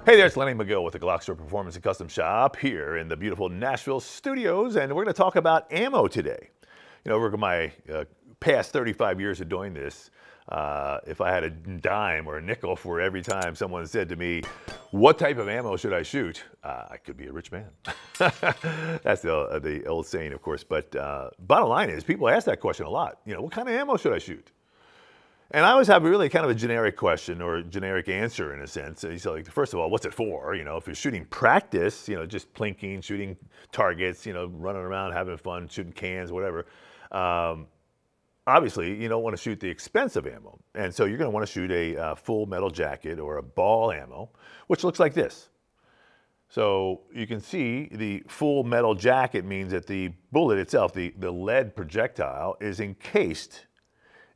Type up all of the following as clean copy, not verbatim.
Hey there, it's Lenny McGill with the GlockStore Performance and Custom Shop here in the beautiful Nashville studios, and we're going to talk about ammo today. You know, over my past 35 years of doing this, if I had a dime or a nickel for every time someone said to me, what type of ammo should I shoot? I could be a rich man. That's the old saying, of course, but bottom line is people ask that question a lot. You know, what kind of ammo should I shoot? And I always have really kind of a generic question or a generic answer in a sense. So like, first of all, what's it for? You know, if you're shooting practice, you know, just plinking, shooting targets, you know, running around, having fun, shooting cans, whatever. Obviously, you don't want to shoot the expensive ammo. And so you're going to want to shoot a full metal jacket or a ball ammo, which looks like this. So you can see the full metal jacket means that the bullet itself, the lead projectile, is encased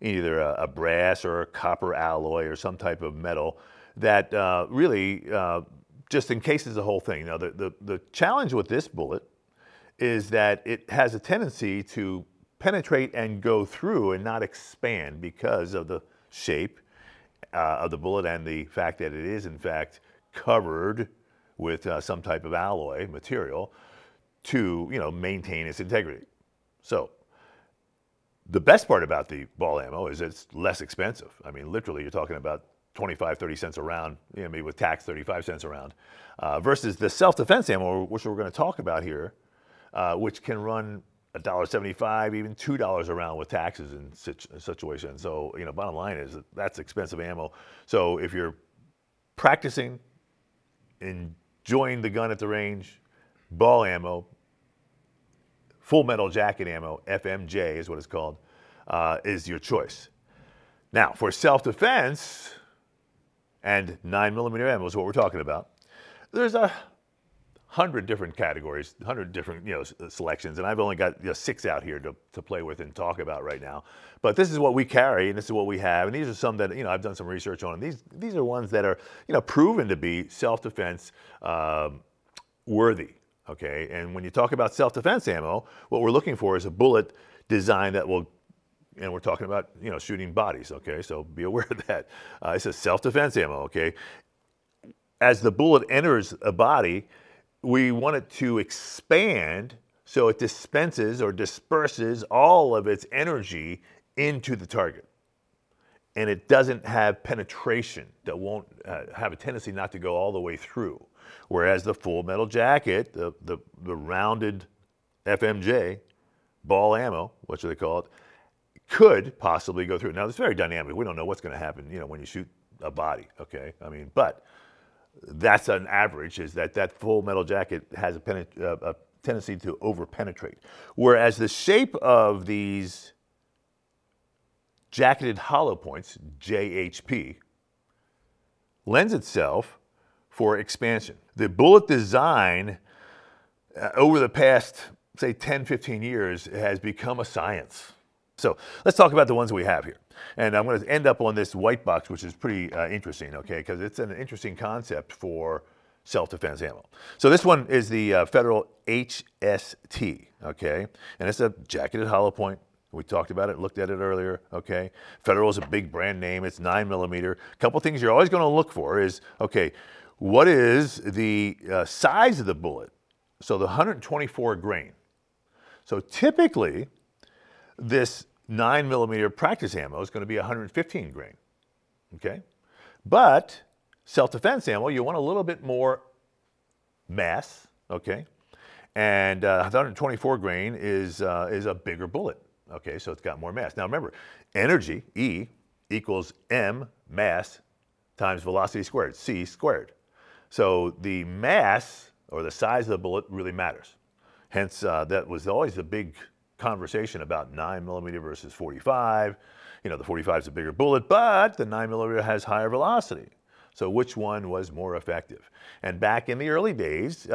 either a brass or a copper alloy or some type of metal that really just encases the whole thing. Now, the challenge with this bullet is that it has a tendency to penetrate and go through and not expand because of the shape of the bullet and the fact that it is, in fact, covered with some type of alloy material to, you know, maintain its integrity. So, the best part about the ball ammo is it's less expensive. I mean, literally, you're talking about 25, 30 cents a round, you know, maybe with tax, 35 cents a round, versus the self-defense ammo, which we're going to talk about here, which can run $1.75, even $2 a round with taxes in such a situation. So, you know, bottom line is that's expensive ammo. So if you're practicing, enjoying the gun at the range, ball ammo, full metal jacket ammo, FMJ is what it's called, is your choice. Now, for self-defense and 9mm ammo is what we're talking about. There's 100 different categories, 100 different, you know, selections, and I've only got, you know, 6 out here to play with and talk about right now. But this is what we carry, and this is what we have, and these are some that, you know, I've done some research on. And these are ones that are, you know, proven to be self-defense worthy. Okay, and when you talk about self-defense ammo, what we're looking for is a bullet design that will, and we're talking about, you know, shooting bodies, okay, so be aware of that. It's a self-defense ammo, okay? As the bullet enters a body, we want it to expand so it dispenses or disperses all of its energy into the target. And it doesn't have penetration, that won't have a tendency not to go all the way through. Whereas the full metal jacket, the rounded FMJ, ball ammo, what should they call it, could possibly go through. Now, it's very dynamic. We don't know what's going to happen, you know, when you shoot a body, okay? I mean, but that's an average, is that full metal jacket has a tendency to over-penetrate. Whereas the shape of these jacketed hollow points, JHP, lends itself for expansion. The bullet design over the past, say, 10, 15 years has become a science. So let's talk about the ones we have here. And I'm going to end up on this white box, which is pretty interesting, okay, because it's an interesting concept for self-defense ammo. So this one is the Federal HST, okay, and it's a jacketed hollow point. We talked about it, looked at it earlier, okay. Federal is a big brand name, it's 9mm. A couple things you're always going to look for is, okay, what is the size of the bullet? So the 124 grain. So typically, this 9mm practice ammo is going to be 115 grain, okay? But self-defense ammo, you want a little bit more mass, okay? And 124 grain is a bigger bullet, okay? So it's got more mass. Now remember, energy, E, equals M, mass, times velocity squared, C squared. So the mass, or the size of the bullet, really matters. Hence, that was always the big conversation about 9mm versus 45. You know, the 45 is a bigger bullet, but the 9mm has higher velocity. So which one was more effective? And back in the early days, you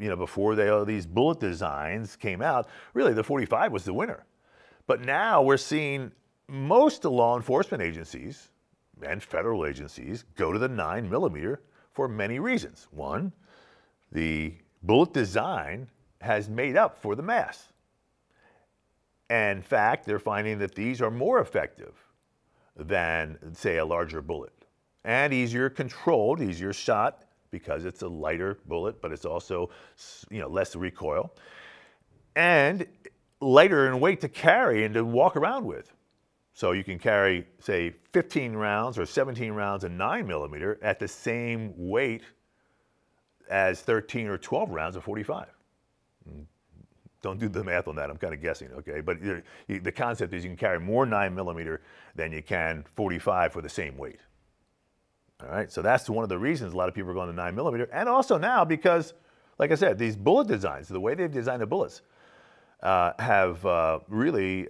know, before these bullet designs came out, really the 45 was the winner. But now we're seeing most law enforcement agencies and federal agencies go to the 9mm for many reasons. One, the bullet design has made up for the mass. And in fact, they're finding that these are more effective than, say, a larger bullet. and easier controlled, easier shot because it's a lighter bullet, but it's also, less recoil, and lighter in weight to carry and to walk around with. So you can carry, say, 15 rounds or 17 rounds of 9mm at the same weight as 13 or 12 rounds of 45. Don't do the math on that, I'm kind of guessing, okay? But the concept is you can carry more 9mm than you can 45 for the same weight. All right, so that's one of the reasons a lot of people are going to 9mm. And also now because, like I said, these bullet designs, the way they've designed the bullets, have really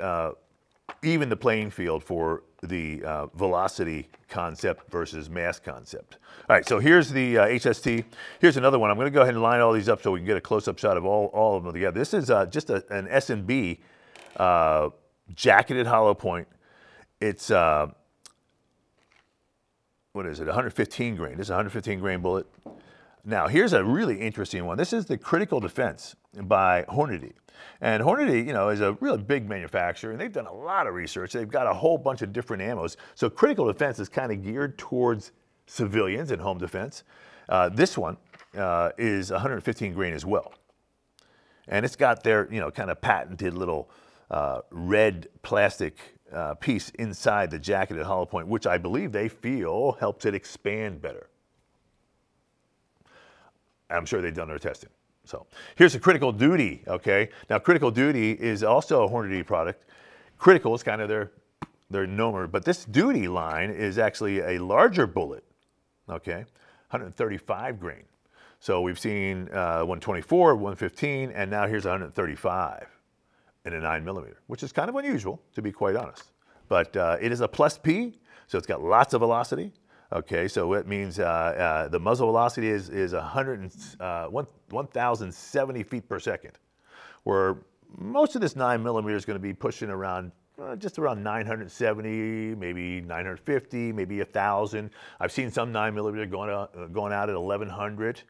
evened the playing field for the velocity concept versus mass concept. All right, so here's the HST. Here's another one. I'm going to go ahead and line all these up so we can get a close-up shot of all of them together. This is just an S&B jacketed hollow point. It's, what is it, 115 grain. This is a 115 grain bullet. Now, here's a really interesting one. This is the Critical Defense by Hornady. And Hornady, is a really big manufacturer, and they've done a lot of research. They've got a whole bunch of different ammos. So Critical Defense is kind of geared towards civilians and home defense. This one is 115 grain as well. And it's got their, kind of patented little red plastic piece inside the jacketed hollow point, which I believe they feel helps it expand better. I'm sure they've done their testing. So here's a Critical Duty, okay? Now Critical Duty is also a Hornady product. Critical is kind of their nomer, but this Duty line is actually a larger bullet, okay? 135 grain. So we've seen 124, 115, and now here's 135 in a 9mm, which is kind of unusual, to be quite honest. But it is a plus P, so it's got lots of velocity. Okay, so it means the muzzle velocity is 1,070 feet per second, where most of this 9mm is going to be pushing around just around 970, maybe 950, maybe 1,000. I've seen some 9mm going out at 1,100.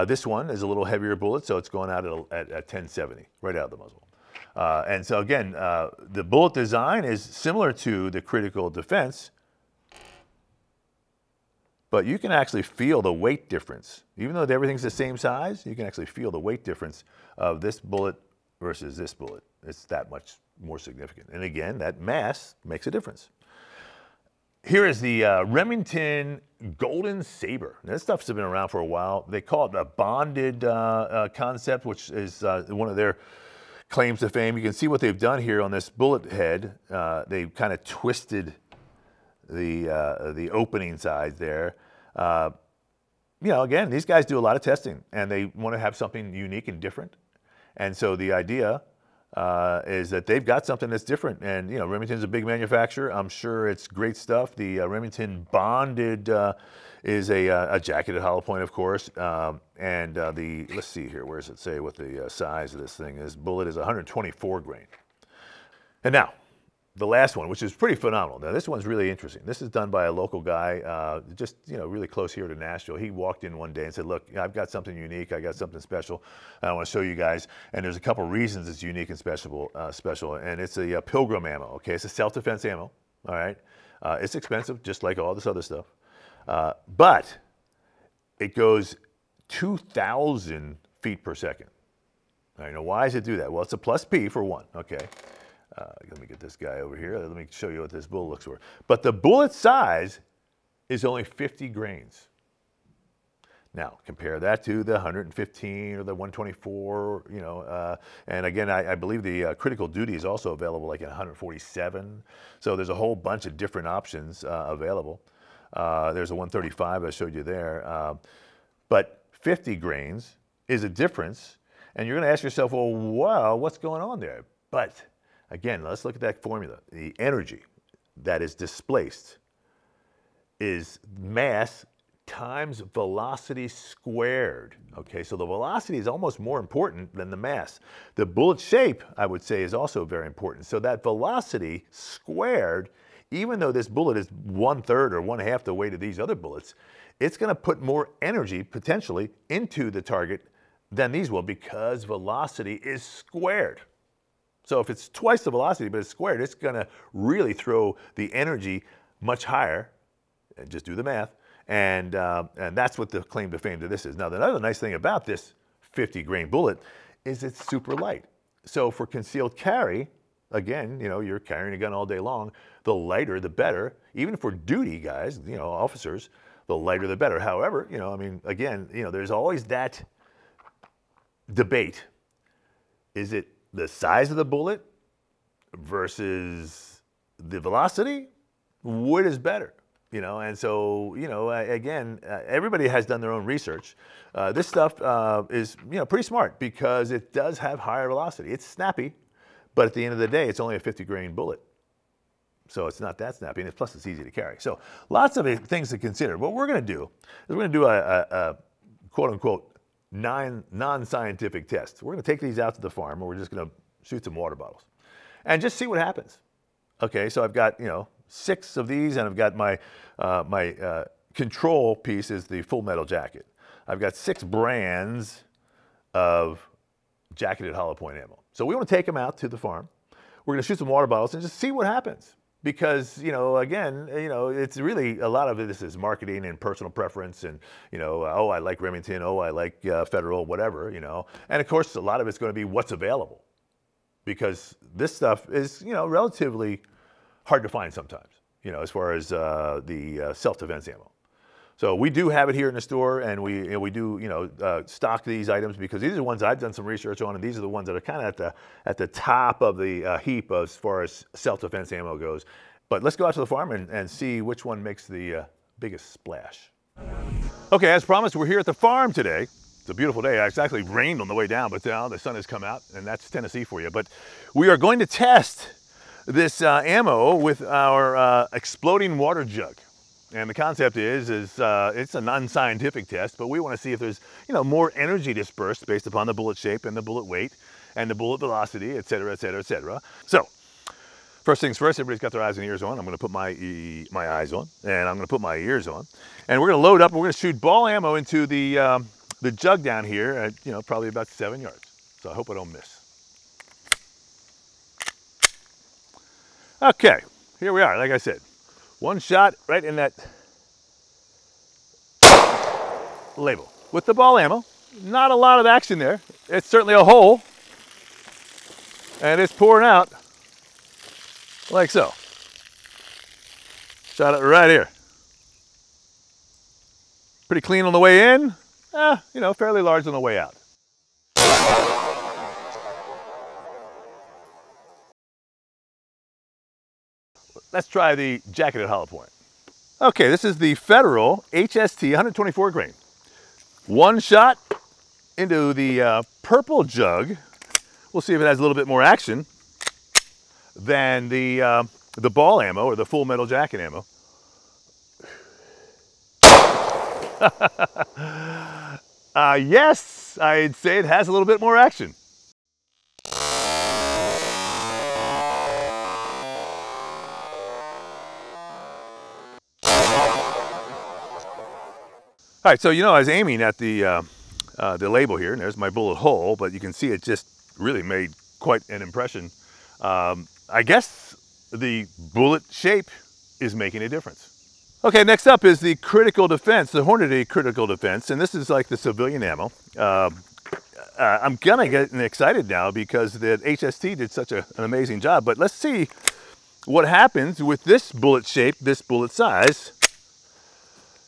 This one is a little heavier bullet, so it's going out at 1070, right out of the muzzle. And so again, the bullet design is similar to the Critical Defense, but you can actually feel the weight difference. Even though everything's the same size, you can actually feel the weight difference of this bullet versus this bullet. It's that much more significant. And again, that mass makes a difference. Here is the Remington Golden Saber. Now, this stuff's been around for a while. They call it a bonded concept, which is one of their claims to fame. You can see what they've done here on this bullet head. They've kind of twisted the opening sides there. Again, these guys do a lot of testing, and they want to have something unique and different. And so the idea is that they've got something that's different. And Remington's a big manufacturer. I'm sure it's great stuff. The Remington Bonded is a jacketed hollow point, of course. Let's see here, where does it say what the size of this thing is? Bullet is 124 grain. And now, the last one, which is pretty phenomenal. Now, this one's really interesting. This is done by a local guy, just really close here to Nashville. He walked in one day and said, "Look, I've got something unique. I got something special. I want to show you guys." And there's a couple reasons it's unique and special. And it's a Pilgrim Ammo. Okay, it's a self-defense ammo. All right, it's expensive, just like all this other stuff, but it goes 2,000 feet per second. All right, now why does it do that? Well, it's a plus P for one. Okay. Let me get this guy over here. Let me show you what this bullet looks for. But the bullet size is only 50 grains. Now, compare that to the 115 or the 124, and again, I believe the Critical Duty is also available like at 147. So there's a whole bunch of different options available. There's a 135 I showed you there. But 50 grains is a difference, and you're going to ask yourself, well, wow, what's going on there? But again, let's look at that formula. The energy that is displaced is mass times velocity squared. Okay, so the velocity is almost more important than the mass. The bullet shape, I would say, is also very important. So that velocity squared, even though this bullet is 1/3 or 1/2 the weight of these other bullets, it's going to put more energy potentially into the target than these will because velocity is squared. So if it's twice the velocity but it's squared, it's going to really throw the energy much higher And just do the math. And that's what the claim to fame to this is. Now, the other nice thing about this 50 grain bullet is it's super light. So for concealed carry, again, you know, you're carrying a gun all day long, the lighter the better. Even for duty guys, you know, officers, the lighter the better. However, you know, I mean, again, you know, there's always that debate. Is it the size of the bullet versus the velocity? What is better? You know, and so, you know, again, everybody has done their own research. This stuff is, you know, pretty smart because it does have higher velocity. It's snappy, but at the end of the day, it's only a 50 grain bullet. So it's not that snappy, and plus it's easy to carry. So lots of things to consider. What we're going to do is we're going to do a quote unquote non-scientific test. We're going to take these out to the farm, and we're just going to shoot some water bottles and just see what happens. Okay, so I've got, you know, 6 of these, and I've got my control piece is the full metal jacket. I've got 6 brands of jacketed hollow point ammo. So we want to take them out to the farm. We're going to shoot some water bottles and just see what happens. Because, you know, again, you know, it's really, a lot of this is marketing and personal preference and, you know, oh, I like Remington, oh, I like Federal, whatever, you know. And of course, a lot of it's going to be what's available. Because this stuff is, you know, relatively hard to find sometimes, you know, as far as the self-defense ammo. So we do have it here in the store, and we do, you know, stock these items because these are the ones I've done some research on, and these are the ones that are kind of at the top of the heap as far as self-defense ammo goes. But let's go out to the farm and see which one makes the biggest splash. Okay, as promised, we're here at the farm today. It's a beautiful day. It's actually rained on the way down, but now the sun has come out, and that's Tennessee for you. But we are going to test this ammo with our exploding water jug. And the concept is it's a non-scientific test, but we want to see if there's, you know, more energy dispersed based upon the bullet shape and the bullet weight and the bullet velocity, et cetera, et cetera, et cetera. So, first things first, everybody's got their eyes and ears on. I'm going to put my eyes on, and I'm going to put my ears on. And we're going to load up, and we're going to shoot ball ammo into the jug down here at, you know, probably about 7 yards. So I hope I don't miss. Okay, here we are, like I said. One shot right in that label. With the ball ammo, not a lot of action there. It's certainly a hole, and it's pouring out like so. Shot it right here. Pretty clean on the way in, you know, fairly large on the way out. Let's try the jacketed hollow point. Okay, this is the Federal HST 124 grain. One shot into the purple jug. We'll see if it has a little bit more action than the ball ammo or the full metal jacket ammo. Yes, I'd say it has a little bit more action. All right, so you know I was aiming at the label here, and there's my bullet hole, but you can see it just really made quite an impression. I guess the bullet shape is making a difference. Okay, next up is the critical defense, the Hornady critical defense, and this is like the civilian ammo. I'm gonna get excited now because the HST did such an amazing job, but let's see what happens with this bullet shape, this bullet size,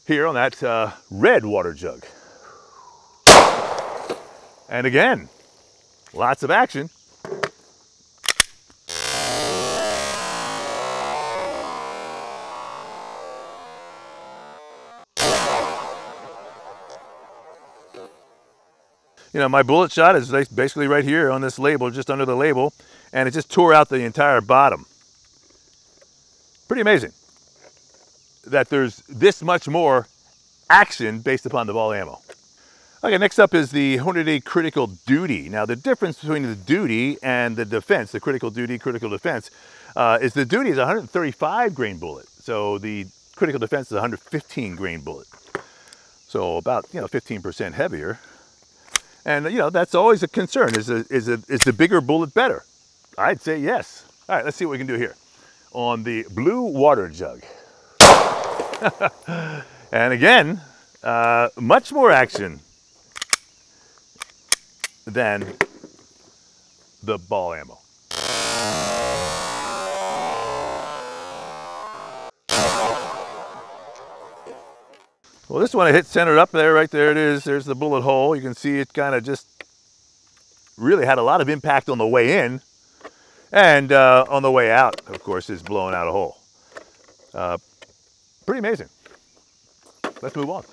here on that red water jug. And again, lots of action. You know, my bullet shot is basically right here on this label, just under the label, and it just tore out the entire bottom. Pretty amazing that there's this much more action based upon the ball ammo. Okay, next up is the Hornady Critical Duty. Now the difference between the duty and the defense, the critical duty, critical defense, is the duty is a 135 grain bullet. So the critical defense is a 115 grain bullet. So about, you know, 15% heavier. And, you know, that's always a concern. Is the bigger bullet better? I'd say yes. All right, let's see what we can do here on the blue water jug. And again, much more action than the ball ammo. Well, this one I hit centered up there, right there it is. There's the bullet hole. You can see it kind of just really had a lot of impact on the way in, and on the way out, of course, is blowing out a hole. Pretty amazing. Let's move on.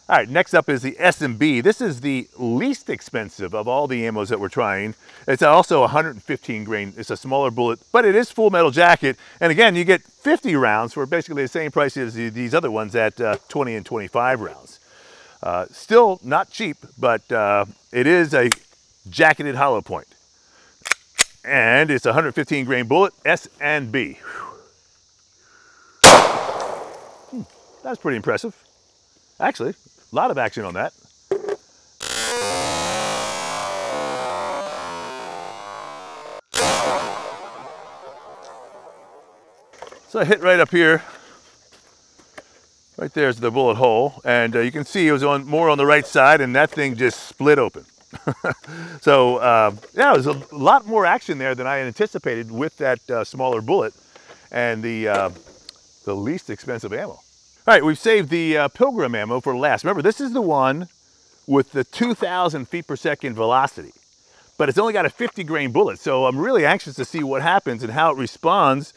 All right, next up is the S&B. This is the least expensive of all the ammos that we're trying. It's also 115 grain. It's a smaller bullet, but it is full metal jacket. And again, you get 50 rounds for basically the same price as these other ones at 20 and 25 rounds. Still not cheap, but it is a jacketed hollow point. And it's a 115 grain bullet, S&B. That's pretty impressive. Actually, a lot of action on that. So I hit right up here. Right there's the bullet hole, and you can see it was more on the right side, and that thing just split open. So yeah, it was a lot more action there than I anticipated with that smaller bullet and the least expensive ammo. All right, we've saved the Pilgrim ammo for last. Remember, this is the one with the 2,000 feet per second velocity, but it's only got a 50 grain bullet. So I'm really anxious to see what happens and how it responds,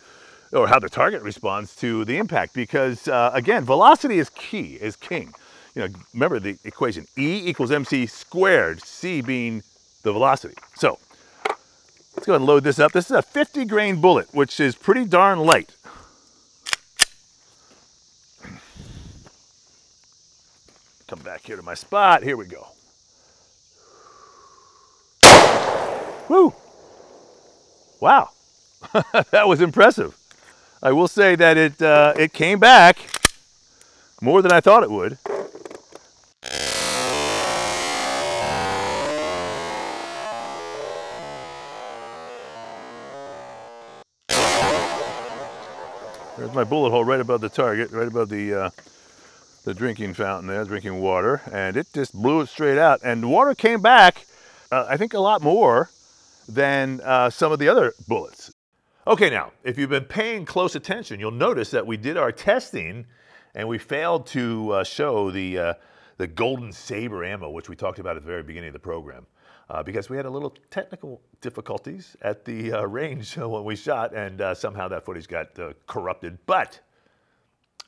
or how the target responds to the impact, because again, velocity is key, is king. You know, remember the equation, E equals MC squared, C being the velocity. So let's go ahead and load this up. This is a 50 grain bullet, which is pretty darn light. Come back here to my spot. Here we go. Woo! Wow, that was impressive. I will say that it came back more than I thought it would. There's my bullet hole right above the target, right above the drinking fountain there, drinking water, and it just blew it straight out. And the water came back, I think, a lot more than some of the other bullets. Okay, now, if you've been paying close attention, you'll notice that we did our testing and we failed to show the Golden Saber ammo, which we talked about at the very beginning of the program, because we had a little technical difficulties at the range when we shot, and somehow that footage got corrupted. But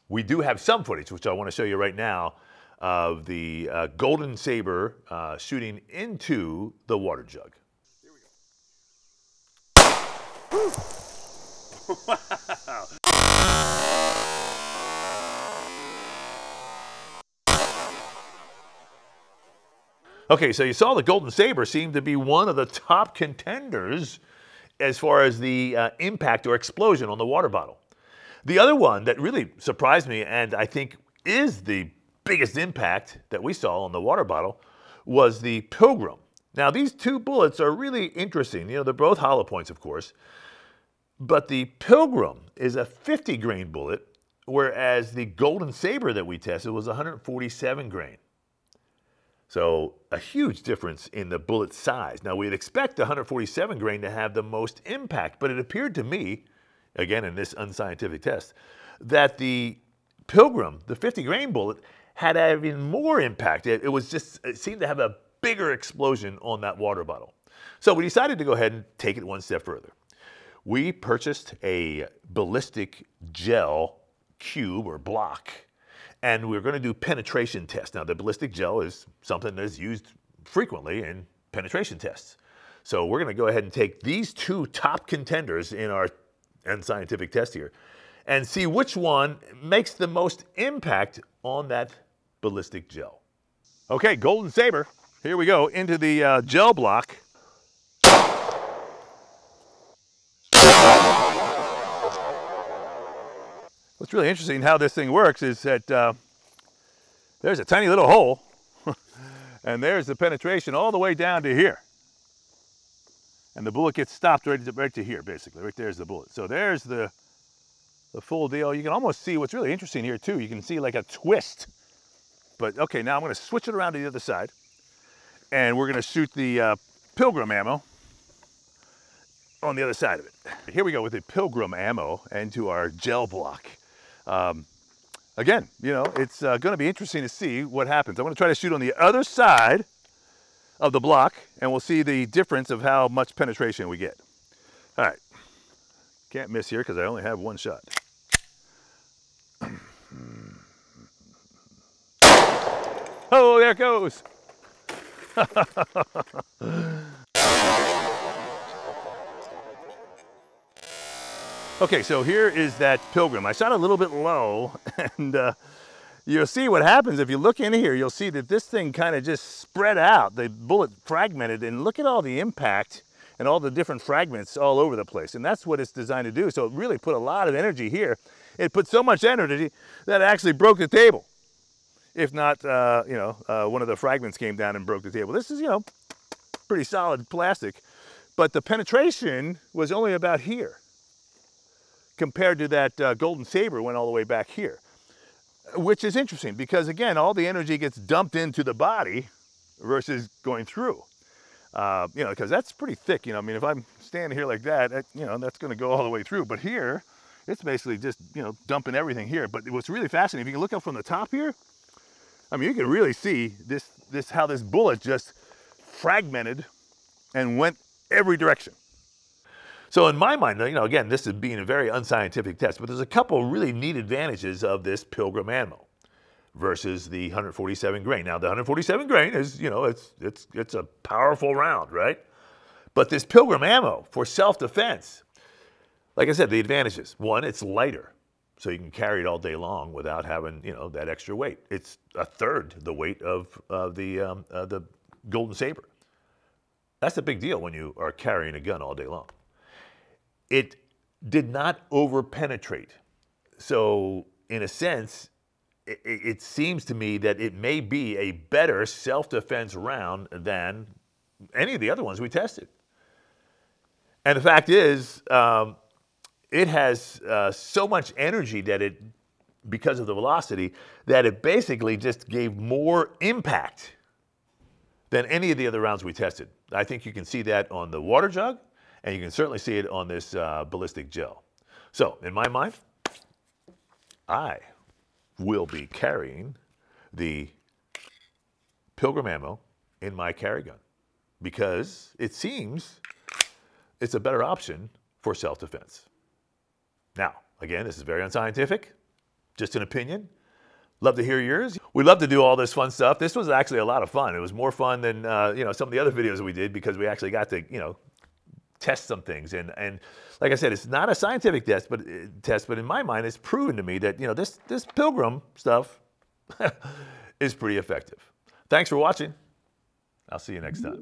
we do have some footage, which I want to show you right now, of the Golden Saber shooting into the water jug. Here we go. Wow. Okay, so you saw the Golden Saber seemed to be one of the top contenders as far as the impact or explosion on the water bottle. The other one that really surprised me, and I think is the biggest impact that we saw on the water bottle, was the Pilgrim. Now, these two bullets are really interesting. You know, they're both hollow points, of course, but the Pilgrim is a 50 grain bullet, whereas the Golden Saber that we tested was 147 grain. So a huge difference in the bullet size. Now, we'd expect the 147 grain to have the most impact, but it appeared to me, again in this unscientific test, that the Pilgrim, the 50 grain bullet, had even more impact. It seemed to have a bigger explosion on that water bottle. So we decided to go ahead and take it one step further. We purchased a ballistic gel cube or block, and we're going to do penetration tests. Now, the ballistic gel is something that is used frequently in penetration tests. So we're going to go ahead and take these two top contenders in our unscientific test here and see which one makes the most impact on that ballistic gel. Okay, Golden Saber, here we go, into the gel block. What's really interesting how this thing works is that there's a tiny little hole and there's the penetration all the way down to here. And the bullet gets stopped right to here, basically. Right there's the bullet. So there's the the full deal. You can almost see what's really interesting here too. You can see like a twist. But okay, now I'm going to switch it around to the other side, and we're going to shoot the Pilgrim ammo on the other side of it. Here we go with the Pilgrim ammo into our gel block. Again, you know, it's going to be interesting to see what happens. I'm going to try to shoot on the other side of the block, and we'll see the difference of how much penetration we get. All right, can't miss here because I only have one shot. Oh, there it goes. Okay, so here is that Pilgrim. I shot a little bit low, and you'll see what happens if you look in here. You'll see that this thing kind of just spread out. The bullet fragmented, and look at all the impact and all the different fragments all over the place. And that's what it's designed to do. So it really put a lot of energy here. It put so much energy that it actually broke the table. If not, you know, one of the fragments came down and broke the table. This is, you know, pretty solid plastic, but the penetration was only about here compared to that Golden Saber went all the way back here, which is interesting because, again, all the energy gets dumped into the body versus going through. You know, because that's pretty thick. You know, I mean, if I'm standing here like that, you know, that's going to go all the way through. But here, it's basically just, you know, dumping everything here. But what's really fascinating, if you can look up from the top here, I mean, you can really see how this bullet just fragmented and went every direction. So in my mind, you know, again, this is being a very unscientific test, but there's a couple really neat advantages of this Pilgrim ammo versus the 147 grain. Now, the 147 grain is, you know, it's a powerful round, right? But this Pilgrim ammo for self-defense, like I said, the advantages. One, it's lighter, so you can carry it all day long without having, you know, that extra weight. It's a third the weight of the Golden Saber. That's a big deal when you are carrying a gun all day long. It did not over-penetrate. So in a sense, it seems to me that it may be a better self-defense round than any of the other ones we tested. And the fact is, it has so much energy that because of the velocity, that it basically just gave more impact than any of the other rounds we tested. I think you can see that on the water jug, and you can certainly see it on this ballistic gel. So, in my mind, I will be carrying the Pilgrim ammo in my carry gun because it seems it's a better option for self-defense. Now, again, this is very unscientific, just an opinion. Love to hear yours. We love to do all this fun stuff. This was actually a lot of fun. It was more fun than you know, some of the other videos we did because we actually got to, you know, test some things. And like I said, it's not a scientific test, but in my mind, it's proven to me that, you know, this Pilgrim stuff is pretty effective. Thanks for watching. I'll see you next time.